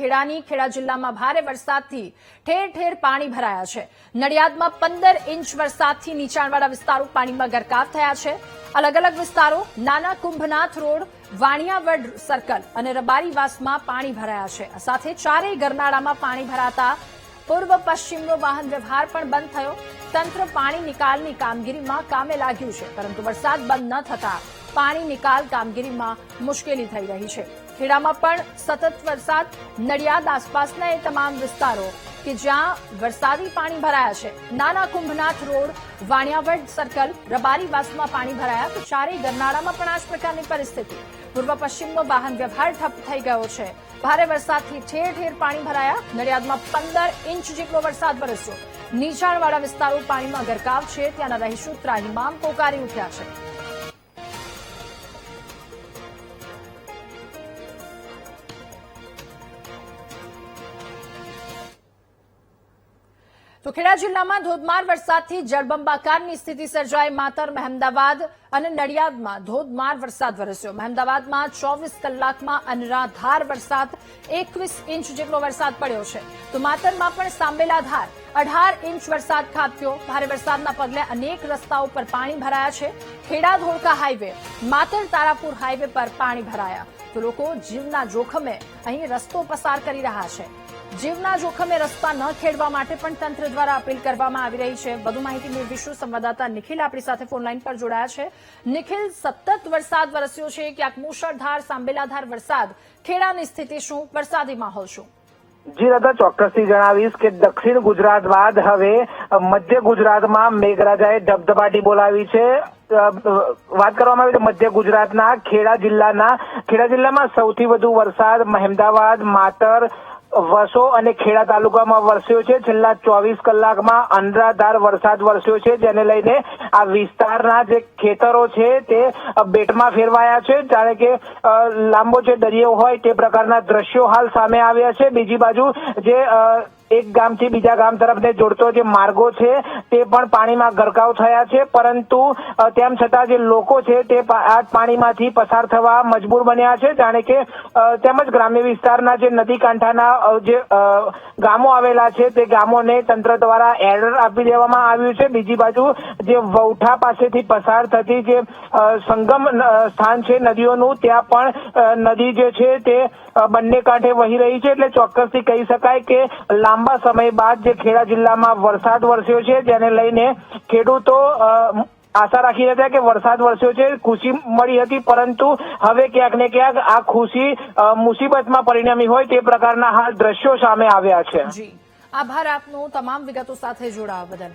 ખેડા જિલ્લામાં ભારે વરસાદથી ઠેર ઠેર પાણી ભરાયા છે। નડિયાદમાં 15 ઇંચ વરસાદથી નીચાણવાળા વિસ્તારો પાણીમાં ગરકાવ થયા છે। અલગ અલગ વિસ્તારો નાના કુંભનાથ રોડ, વાણિયાવડ સર્કલ અને રબારીવાસમાં પાણી ભરાયા છે। આ સાથે ચારેય ગરનાળામાં પાણી ભરાતા પૂર્વ પશ્ચિમનો વાહન વ્યવહાર પણ બંધ થયો। તંત્ર પાણી નિકાલની કામગીરીમાં કામે લાગ્યું છે, પરંતુ વરસાદ બંધ ન થતા પાણી નિકાલ કામગીરીમાં મુશ્કેલી થઈ રહી છે। ખેડામાં પણ સતત વરસાદ, નડિયાદ આસપાસના એ તમામ વિસ્તારો કે જ્યાં વરસાદી પાણી ભરાયા છે। નાના કુંભનાથ રોડ, વાણિયાવડ સર્કલ, રબારીવાસમાં પાણી ભરાયા તો ચારેય ગરનાળામાં પણ આ જ પ્રકારની પરિસ્થિતિ। પૂર્વ પશ્ચિમનો વાહન વ્યવહાર ઠપ થઈ ગયો છે। ભારે વરસાદથી ઠેર ઠેર પાણી ભરાયા। નડિયાદમાં 15 ઇંચ જેટલો વરસાદ વરસ્યો। નીચાણવાળા વિસ્તારો પાણીમાં ગરકાવ છે, ત્યાંના રહીશો ત્રાહિમામ પોકારી ઉઠ્યા છે। તો ખેડા જિલ્લામાં ધોધમાર વરસાદથી જળબંબાકારની સ્થિતિ સર્જાઈ। માતર, મહેમદાવાદ અને નડિયાદમાં ધોધમાર વરસાદ વરસ્યો। મહેમદાવાદમાં 24 કલાકમાં અનરાધાર વરસાદ 21 ઇંચ જેટલો વરસાદ પડ્યો છે, તો માતરમાં પણ સાંબેલાધાર 18 ઇંચ વરસાદ ખાબક્યો। ભારે વરસાદના પગલે અનેક રસ્તાઓ પર પાણી ભરાયા છે। ખેડા ધોળકા હાઈવે, માતર તારાપુર હાઈવે પર પાણી ભરાયા તો લોકો જીવના જોખમે અહીં રસ્તો પસાર કરી રહ્યા છે। જીવના જોખમે રસ્તા ન ખેડવા માટે પણ તંત્ર દ્વારા અપીલ કરવામાં આવી રહી છે। વધુ માહિતી મેળવીશું। સંવાદદાતા નિખિલ આપણી સાથે ફોનલાઈન પર જોડાયા છે। નિખિલ, સતત વરસાદ વરસ્યો છે, ક્યાંક મુશળધાર, સાંબેલાધાર વરસાદ, ખેડાની સ્થિતિ શું, વરસાદી માહોલ શું? જી દાદા, ચોક્કસથી જણાવીશ કે દક્ષિણ ગુજરાત બાદ હવે મધ્ય ગુજરાતમાં મેઘરાજાએ ધબધબાટી બોલાવી છે। વાત કરવામાં આવી તો મધ્ય ગુજરાતના ખેડા જિલ્લામાં સૌથી વધુ વરસાદ મહેમદાવાદ, માતર, વસો અને ખેડા તાલુકામાં વરસ્યો છે। છેલ્લા 24 કલાકમાં અનરાધાર વરસાદ વરસ્યો છે, જેને લઈને આ વિસ્તારના જે ખેતરો છે તે બેટમાં ફેરવાયા છે। જાણે કે લાંબો જે દરિયો હોય તે પ્રકારના દ્રશ્યો હાલ સામે આવ્યા છે। બીજી બાજુ જે એક ગામથી બીજા ગામ તરફને જોડતો જે માર્ગો છે તે પણ પાણીમાં ગરકાવ થયા છે, પરંતુ તેમ છતાં જે લોકો છે તે આ પાણીમાંથી પસાર થવા મજબૂર બન્યા છે। જાણે કે તેમજ ગ્રામ્ય વિસ્તારના જે નદી કાંઠાના જે ગામો આવેલા છે તે ગામોને તંત્ર દ્વારા એલર્ટ આપી દેવામાં આવ્યું છે। બીજી બાજુ જે વૌઠા પાસેથી પસાર થતી જે સંગમ સ્થાન છે નદીઓનું, ત્યાં પણ નદી જે છે તે બંને કાંઠે વહી રહી છે। એટલે ચોક્કસથી કહી શકાય કે લાંબા સમય બાદ જે ખેડા જિલ્લામાં વરસાદ વરસ્યો છે, જેને લઈને ખેડૂતો આશા રાખી રહ્યા હતા કે વરસાદ વરસ્યો છે, ખુશી મળી હતી, પરંતુ હવે ક્યાંક ને ક્યાંક આ ખુશી મુસીબતમાં પરિણમી હોય તે પ્રકારના હાલ દ્રશ્યો સામે આવ્યા છે। જી, આભાર આપનો તમામ વિગતો સાથે જોડાવા બદલ।